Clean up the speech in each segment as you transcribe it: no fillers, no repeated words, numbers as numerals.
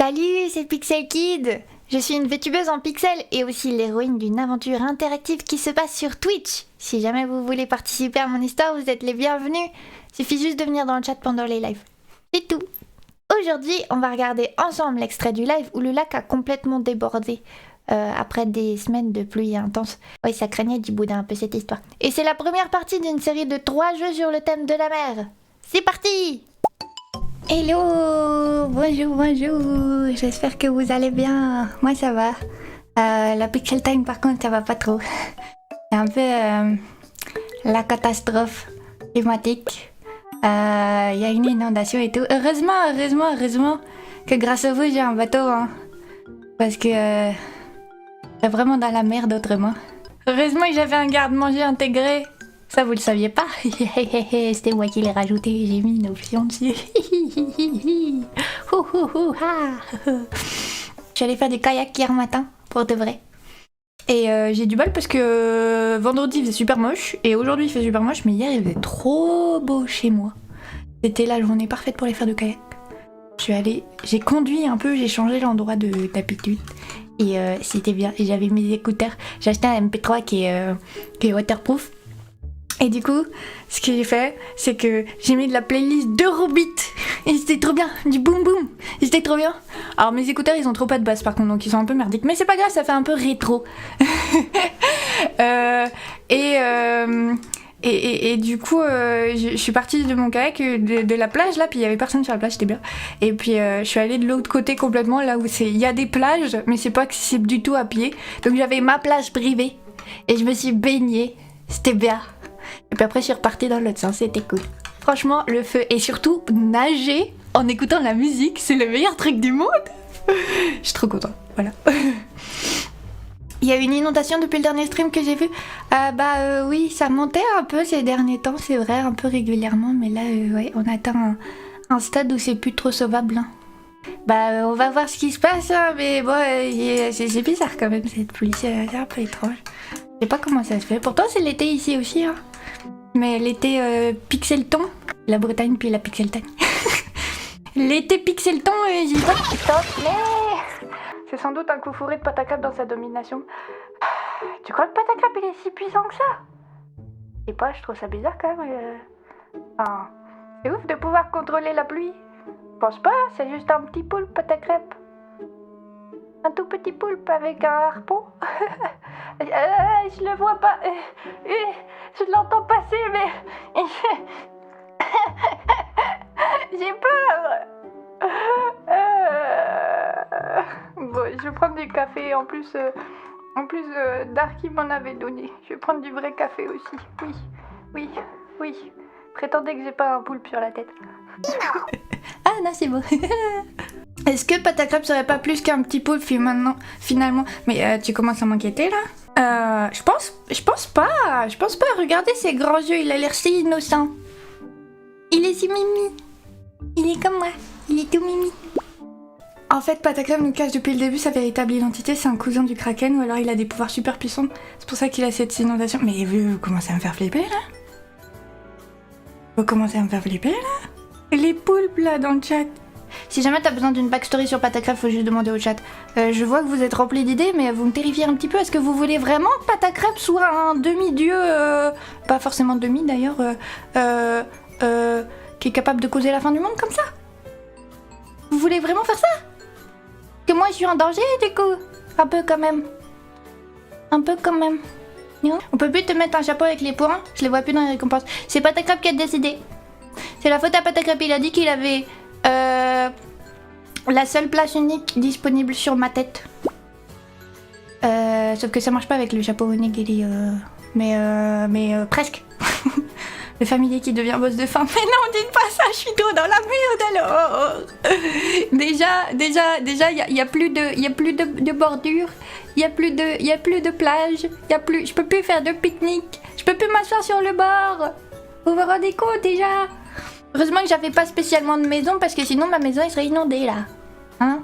Salut, c'est Pixel Kid. Je suis une VTubeuse en pixels et aussi l'héroïne d'une aventure interactive qui se passe sur Twitch. Si jamais vous voulez participer à mon histoire, vous êtes les bienvenus. Suffit juste de venir dans le chat pendant les lives. C'est tout. Aujourd'hui, on va regarder ensemble l'extrait du live où le lac a complètement débordé. Après des semaines de pluie intense. Oui, ça craignait d'y bouder un peu cette histoire. Et c'est la première partie d'une série de 3 jeux sur le thème de la mer. C'est parti! Hello! Bonjour, bonjour! J'espère que vous allez bien. Moi, ça va. La Pixel Time, par contre, ça va pas trop. C'est un peu la catastrophe climatique. Il y a une inondation et tout. Heureusement que grâce à vous, j'ai un bateau. Hein. Parce que... c'est vraiment dans la merde autrement. Heureusement que j'avais un garde-manger intégré. Ça, vous le saviez pas. C'était moi qui l'ai rajouté. J'ai mis une option dessus. Je suis allée faire du kayak hier matin, pour de vrai. Et j'ai du bol parce que vendredi il faisait super moche. Et aujourd'hui il fait super moche. Mais hier il faisait trop beau chez moi. C'était la journée parfaite pour aller faire du kayak. Je suis allée, j'ai conduit un peu, j'ai changé l'endroit d'habitude. Et c'était bien, et j'avais mes écouteurs. J'ai acheté un MP3 qui est waterproof. Et du coup, ce que j'ai fait, c'est que j'ai mis de la playlist d'Eurobeat. Et c'était trop bien, du boom boom. Et c'était trop bien. Alors mes écouteurs, ils ont trop pas de basse par contre, donc ils sont un peu merdiques. Mais c'est pas grave, ça fait un peu rétro. Et du coup, je suis partie de mon kayak, de la plage là, puis il y avait personne sur la plage, c'était bien. Et puis je suis allée de l'autre côté complètement, là où il y a des plages, mais c'est pas accessible du tout à pied. Donc j'avais ma plage privée et je me suis baignée, c'était bien. Et puis après je suis repartie dans l'autre sens, c'était cool. Franchement, le feu et surtout nager en écoutant la musique, c'est le meilleur truc du monde. Je suis trop contente, voilà. Il y a eu une inondation depuis le dernier stream que j'ai vu. Oui, ça montait un peu ces derniers temps, c'est vrai, un peu régulièrement. Mais là, ouais, on atteint un stade où c'est plus trop sauvable. Hein. On va voir ce qui se passe, hein, mais bon, c'est bizarre quand même cette pluie, c'est un peu étrange. Je sais pas comment ça se fait. Pourtant, c'est l'été ici aussi. Hein. Mais l'été Pixelton, la Bretagne puis la Pixelton. L'été Pixelton, j'y vais. C'est sans doute un coup fourré de Patacrap dans sa domination. Tu crois que Patacrap il est si puissant que ça? Je sais pas, je trouve ça bizarre quand même. Enfin, c'est ouf de pouvoir contrôler la pluie. Je pense pas, c'est juste un petit poulpe Patacrap. Un tout petit poulpe avec un harpon. Je le vois pas. Je l'entends passer, mais... J'ai peur. Bon, je vais prendre du café en plus Darky m'en avait donné. Je vais prendre du vrai café aussi. Oui. Prétendez que j'ai pas un poulpe sur la tête. Ah non, c'est bon. Est-ce que Patacrap serait pas plus qu'un petit poulpe finalement? Mais tu commences à m'inquiéter là? Je pense pas. Regardez ses grands yeux, il a l'air si innocent. Il est si mimi. Il est comme moi. Il est tout mimi. En fait, Patacrap nous cache depuis le début sa véritable identité, c'est un cousin du Kraken, ou alors il a des pouvoirs super puissants. C'est pour ça qu'il a cette inondation. Mais vous commencez à me faire flipper là? Vous commencez à me faire flipper là? Les poulpes là dans le chat. Si jamais t'as besoin d'une backstory sur Patacrap, faut juste demander au chat. Je vois que vous êtes rempli d'idées, mais vous me terrifiez un petit peu. Est-ce que vous voulez vraiment que Patacrap soit un demi-dieu, pas forcément demi d'ailleurs, qui est capable de causer la fin du monde comme ça? Vous voulez vraiment faire ça? Que moi je suis en danger du coup? Un peu quand même. Non? On peut plus te mettre un chapeau avec les points, je les vois plus dans les récompenses. C'est Patacrap qui a décidé. C'est la faute à Patacrap, il a dit qu'il avait la seule place unique disponible sur ma tête. Sauf que ça marche pas avec le chapeau unique, mais presque. Le familier qui devient boss de fin. Mais non, dites pas ça, je suis trop dans la merde alors. Déjà, il y a plus de bordure, il y a plus de plage, je peux plus faire de pique-nique, je peux plus m'asseoir sur le bord. Vous vous rendez compte déjà? Heureusement que j'avais pas spécialement de maison parce que sinon ma maison elle serait inondée là. Hein?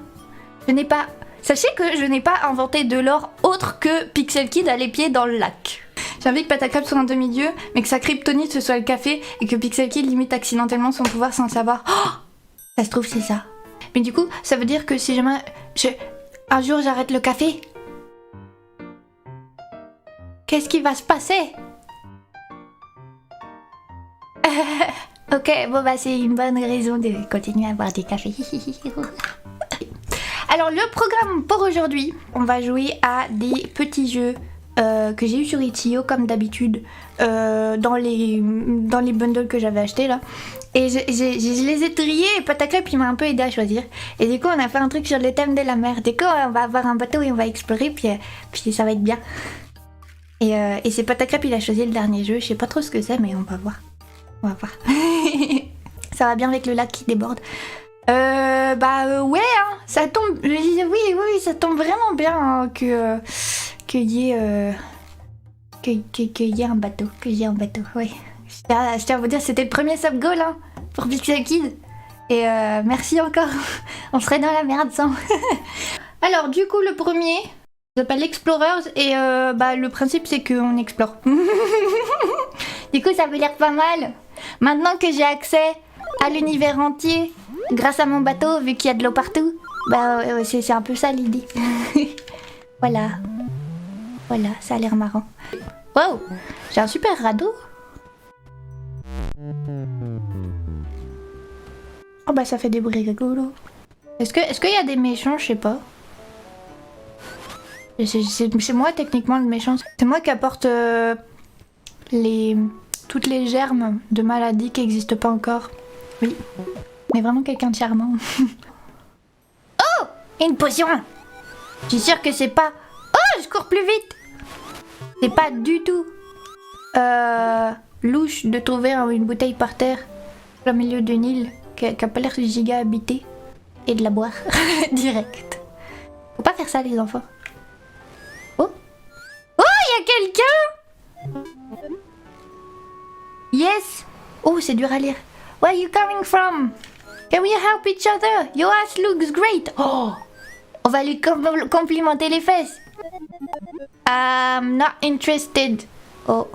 Sachez que je n'ai pas inventé de l'or autre que Pixel Kid a les pieds dans le lac. J'ai envie que Patacrap soit un demi-dieu, mais que sa kryptonite ce soit le café et que Pixel Kid limite accidentellement son pouvoir sans le savoir. Oh, ça se trouve c'est ça. Mais du coup, ça veut dire que si jamais un jour j'arrête le café, qu'est-ce qui va se passer? Ok, bon bah c'est une bonne raison de continuer à boire du café. Alors le programme pour aujourd'hui, on va jouer à des petits jeux que j'ai eu sur Itch.io comme d'habitude dans les bundles que j'avais achetés là. Et je les ai triés et Pataclap il m'a un peu aidé à choisir. Et du coup on a fait un truc sur le thème de la mer. Du coup on va avoir un bateau et on va explorer puis ça va être bien. Et c'est Pataclap il a choisi le dernier jeu, je sais pas trop ce que c'est mais on va voir. On va voir. Ça va bien avec le lac qui déborde. Ouais, hein, ça tombe. Je disais oui, ça tombe vraiment bien hein, qu'il y ait un bateau, ouais. Je tiens à vous dire, c'était le premier sub goal hein, pour Pixel Kid. Et merci encore. On serait dans la merde sans. Alors du coup le premier s'appelle Explorers et le principe c'est qu'on explore. Du coup ça veut l'air pas mal. Maintenant que j'ai accès à l'univers entier grâce à mon bateau, vu qu'il y a de l'eau partout, c'est un peu ça l'idée. Voilà, ça a l'air marrant. Wow, j'ai un super radeau. Oh bah ça fait des bruits rigolos. Est-ce qu'il y a des méchants, je sais pas. C'est moi techniquement le méchant. C'est moi qui apporte toutes les germes de maladies qui n'existent pas encore. Oui, mais vraiment quelqu'un de charmant. Oh, une potion. Je suis sûre que c'est pas... Oh, je cours plus vite. C'est pas du tout louche de trouver une bouteille par terre au milieu d'une île qui a pas l'air giga habitée et de la boire direct. Faut pas faire ça les enfants. Oh, il y a quelqu'un. Yes. Oh, c'est dur à lire. Where are you coming from? Can we help each other? Your ass looks great. Oh, on va lui complimenter les fesses. I'm not interested. Oh,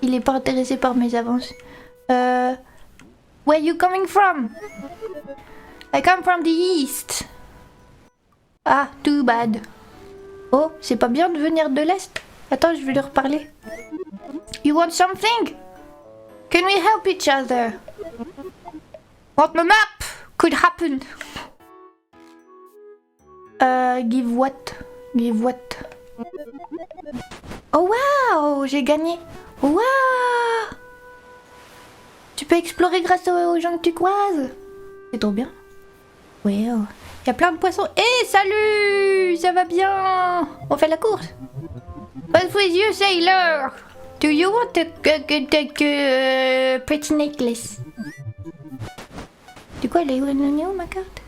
il est pas intéressé par mes avances. Where are you coming from? I come from the east. Ah, too bad. Oh, c'est pas bien de venir de l'est. Attends, je vais leur parler. You want something? Can we help each other? Want the map? Could happen. Give what? Give what? Oh wow, j'ai gagné. Wow. Tu peux explorer grâce aux gens que tu croises. C'est trop bien. Ouais. Il y a plein de poissons. Hé, salut. Ça va bien? On fait la course. What's with you, sailor? Do you want a pretty necklace? Du coup, elle est où ma carte?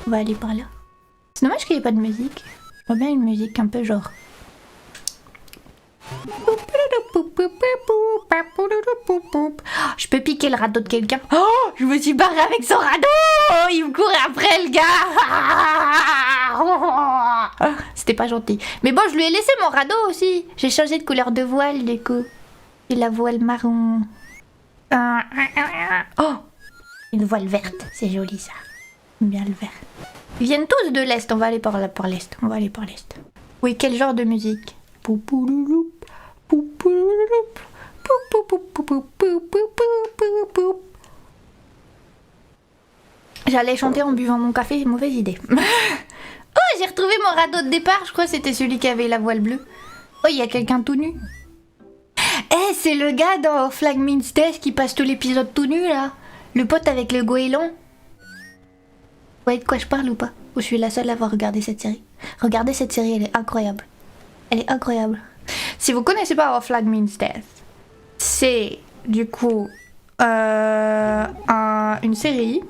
On va aller par là. C'est dommage qu'il n'y ait pas de musique. J'aimerais bien une musique un peu genre. Je peux piquer le radeau de quelqu'un. Oh, je me suis barrée avec son radeau. Il me courait après le gars. C'était pas gentil. Mais bon, je lui ai laissé mon radeau aussi. J'ai changé de couleur de voile du coup. Et la voile marron. Oh, une voile verte. C'est joli ça. J'aime bien le vert. Ils viennent tous de l'Est. On va aller par l'Est. Oui, quel genre de musique? J'allais chanter en buvant mon café, mauvaise idée. Oh, j'ai retrouvé mon radeau de départ, je crois que c'était celui qui avait la voile bleue. Oh, il y a quelqu'un tout nu. Eh, c'est le gars dans Flag Means Death qui passe tout l'épisode tout nu là. Le pote avec le goéland. Vous voyez de quoi je parle ou pas? Ou je suis la seule à avoir regardé cette série? Regardez cette série, elle est incroyable. Elle est incroyable. Si vous connaissez pas Our Flag Means Death, c'est du coup une série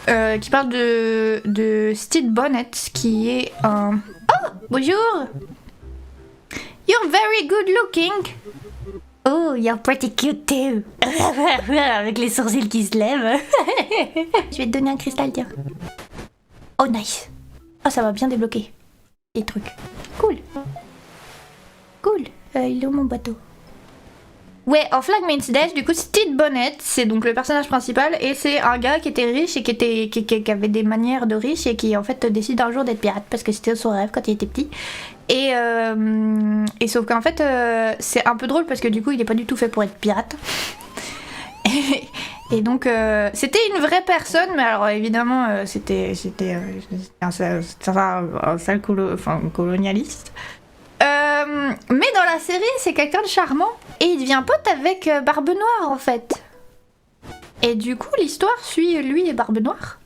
qui parle de Steve Bonnet qui est un... Oh, bonjour. You're very good looking. Oh, you're pretty cute too. Avec les sourcils qui se lèvent. Je vais te donner un cristal, tiens. Oh, nice. Oh, ça va bien débloquer les trucs. Cool. Cool. Il est où mon bateau? Ouais, en Flag Means Death, du coup, Steve Bonnet, c'est donc le personnage principal, et c'est un gars qui était riche et qui avait des manières de riche et qui en fait décide un jour d'être pirate parce que c'était son rêve quand il était petit. Et sauf qu'en fait, c'est un peu drôle parce que du coup, il est pas du tout fait pour être pirate. Et donc, c'était une vraie personne, mais alors évidemment, c'était un sale colonialiste. Mais dans la série, c'est quelqu'un de charmant et il devient pote avec Barbe Noire en fait. Et du coup, l'histoire suit lui et Barbe Noire.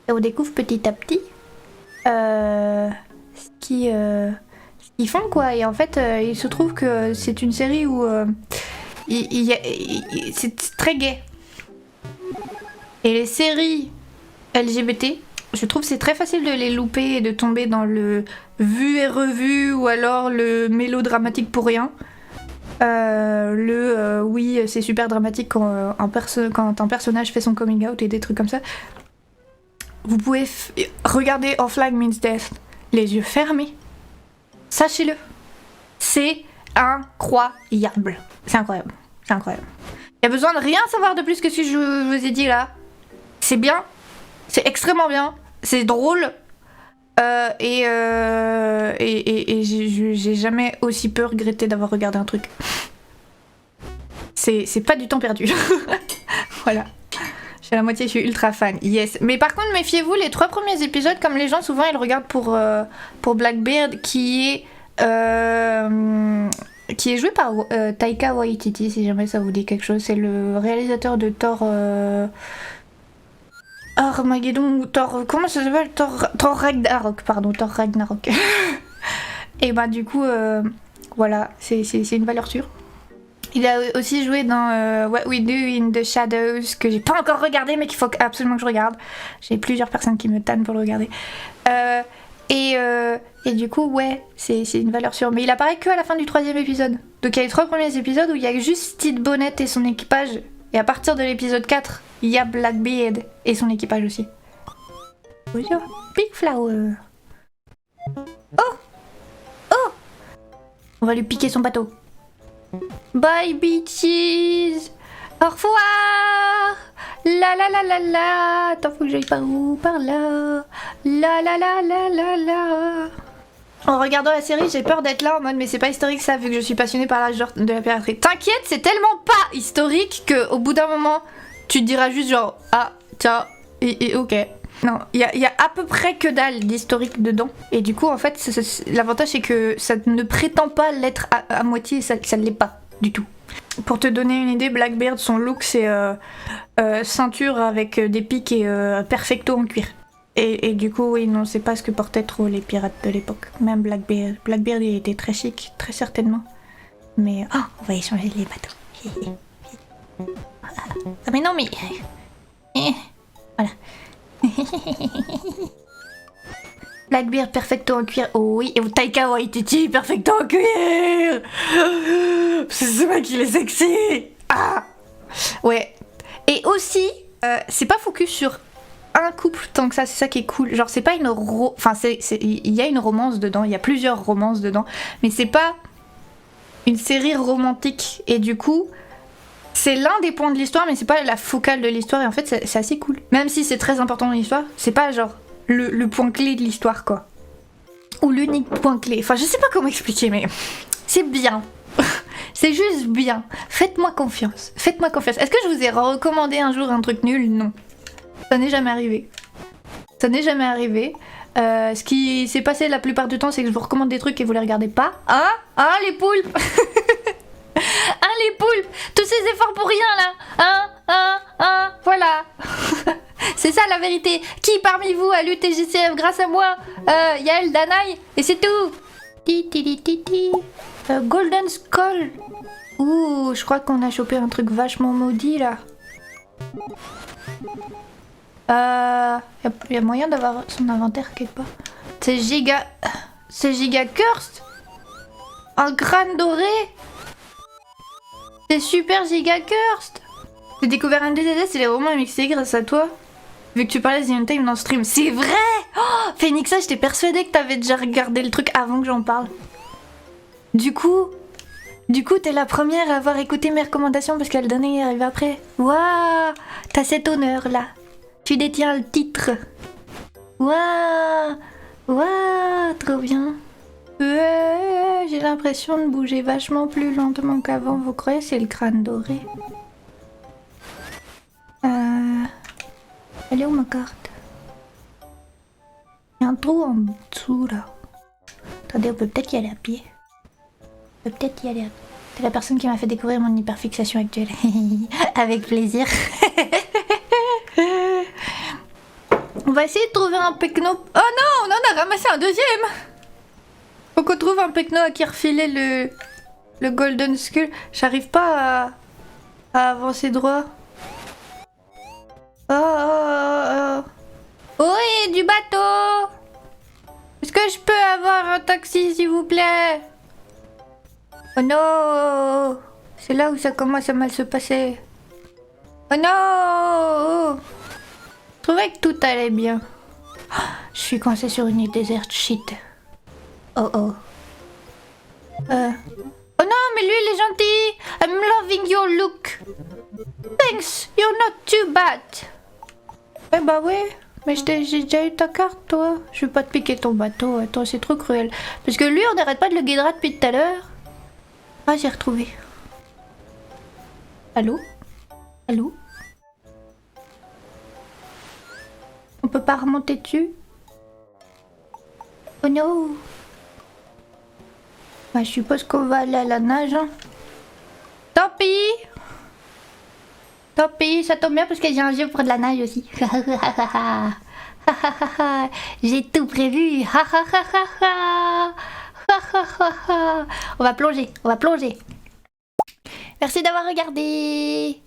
Et on découvre petit à petit ce qu'ils font quoi. Et en fait, il se trouve que c'est une série où c'est très gay. Et les séries LGBT, je trouve c'est très facile de les louper et de tomber dans le vu et revu ou alors le mélodramatique pour rien. Oui, c'est super dramatique quand un personnage fait son coming out et des trucs comme ça. Vous pouvez regarder A Flag Means Death les yeux fermés. Sachez-le, c'est incroyable. C'est incroyable. C'est incroyable. Il y a besoin de rien savoir de plus que ce que je vous ai dit là. C'est bien, c'est extrêmement bien, c'est drôle. Et j'ai jamais aussi peu regretté d'avoir regardé un truc. C'est pas du temps perdu. Voilà. Je suis à la moitié, je suis ultra fan. Yes. Mais par contre, méfiez-vous, les 3 premiers épisodes, comme les gens souvent ils le regardent pour Blackbeard, qui est joué par Taika Waititi, si jamais ça vous dit quelque chose. C'est le réalisateur de Thor. Armageddon ou Thor. Comment ça s'appelle? Thor Ragnarok, pardon, Thor Ragnarok. Et bah, du coup, voilà, c'est une valeur sûre. Il a aussi joué dans What We Do in the Shadows, que j'ai pas encore regardé, mais qu'il faut absolument que je regarde. J'ai plusieurs personnes qui me tannent pour le regarder. Et du coup, ouais, c'est une valeur sûre. Mais il apparaît que à la fin du 3e épisode. Donc il y a les 3 premiers épisodes où il y a juste Steve Bonnet et son équipage. Et à partir de l'épisode 4, il y a Blackbeard et son équipage aussi. Bonjour, Big Flower. Oh! Oh! On va lui piquer son bateau. Bye bitches! Au revoir! La la la la la! Attends, faut que j'aille par où? Par là! La la la la la la! En regardant la série, j'ai peur d'être là en mode mais c'est pas historique ça, vu que je suis passionnée par l'âge d'or de la piraterie. T'inquiète, c'est tellement pas historique qu'au bout d'un moment, tu te diras juste genre ah tiens et ok. Non, il y a à peu près que dalle d'historique dedans. Et du coup en fait l'avantage c'est que ça ne prétend pas l'être à moitié, ça ne l'est pas du tout. Pour te donner une idée, Blackbeard, son look c'est ceinture avec des pics et perfecto en cuir. Et du coup, oui, non, c'est pas ce que portaient trop les pirates de l'époque. Même Blackbeard. Blackbeard, il était très chic, très certainement. Mais... oh, on va échanger les bateaux. Ah mais non, mais... voilà. Blackbeard, perfecto en cuir. Oh oui, et Taika Waititi, perfecto en cuir. C'est ce mec, il est sexy. Ah ouais. Et aussi, c'est pas focus sur un couple tant que ça, c'est ça qui est cool. Genre c'est pas une enfin il y a une romance dedans, il y a plusieurs romances dedans, mais c'est pas une série romantique. Et du coup, c'est l'un des points de l'histoire, mais c'est pas la focale de l'histoire. Et en fait, c'est assez cool. Même si c'est très important dans l'histoire, c'est pas genre le point clé de l'histoire quoi. Ou l'unique point clé. Enfin, je sais pas comment expliquer, mais c'est bien. C'est juste bien. Faites-moi confiance. Faites-moi confiance. Est-ce que je vous ai recommandé un jour un truc nul? Non. Ça n'est jamais arrivé. Ça n'est jamais arrivé. Ce qui s'est passé la plupart du temps, c'est que je vous recommande des trucs et vous les regardez pas. Hein? Hein, les poulpes? Hein, les poulpes? Tous ces efforts pour rien, là? Voilà. C'est ça, la vérité. Qui parmi vous a lu TGCF grâce à moi? Yael, Danaï, et c'est tout. Golden Skull. Ouh, je crois qu'on a chopé un truc vachement maudit, là. Y a moyen d'avoir son inventaire quelque part. C'est giga cursed. Un crâne doré. C'est super giga cursed. J'ai découvert un DDD, c'est les romans MXC grâce à toi. Vu que tu parlais de The Time dans le stream. C'est vrai. Oh, Phoenixa, j'étais persuadée que t'avais déjà regardé le truc avant que j'en parle. Du coup, Du coup, t'es la première à avoir écouté mes recommandations parce que le dernier arrive après. Waouh, t'as cet honneur-là. Tu détiens le titre. Waouh, waouh, trop bien. Ouais, j'ai l'impression de bouger vachement plus lentement qu'avant. Vous croyez c'est le crâne doré? Elle est où ma carte? Il y a un trou en dessous là. Attendez, on peut peut-être y aller à pied. On peut peut-être y aller à pied. C'est la personne qui m'a fait découvrir mon hyperfixation actuelle. Avec plaisir. On va essayer de trouver un pecno. Oh non, on en a ramassé un deuxième. Faut qu'on trouve un pecno à qui refiler le Golden Skull. J'arrive pas à avancer droit. Oh, oui, du bateau. Est-ce que je peux avoir un taxi, s'il vous plaît? Oh non. C'est là où ça commence à mal se passer. Oh non. Je trouvais que tout allait bien. Je suis coincée sur une île déserte, shit. Oh oh. Oh non, mais lui il est gentil. I'm loving your look. Thanks, you're not too bad. Eh bah oui, mais j'ai déjà eu ta carte toi. Je vais pas te piquer ton bateau, attends, c'est trop cruel. Parce que lui on n'arrête pas de le guider depuis tout à l'heure. Ah, j'ai retrouvé. Allô? Allô? On peut pas remonter dessus? Oh non! Bah, je suppose qu'on va aller à la nage. Hein. Tant pis! Tant pis, ça tombe bien parce que j'ai un jeu pour de la nage aussi. J'ai tout prévu. On va plonger, on va plonger. Merci d'avoir regardé.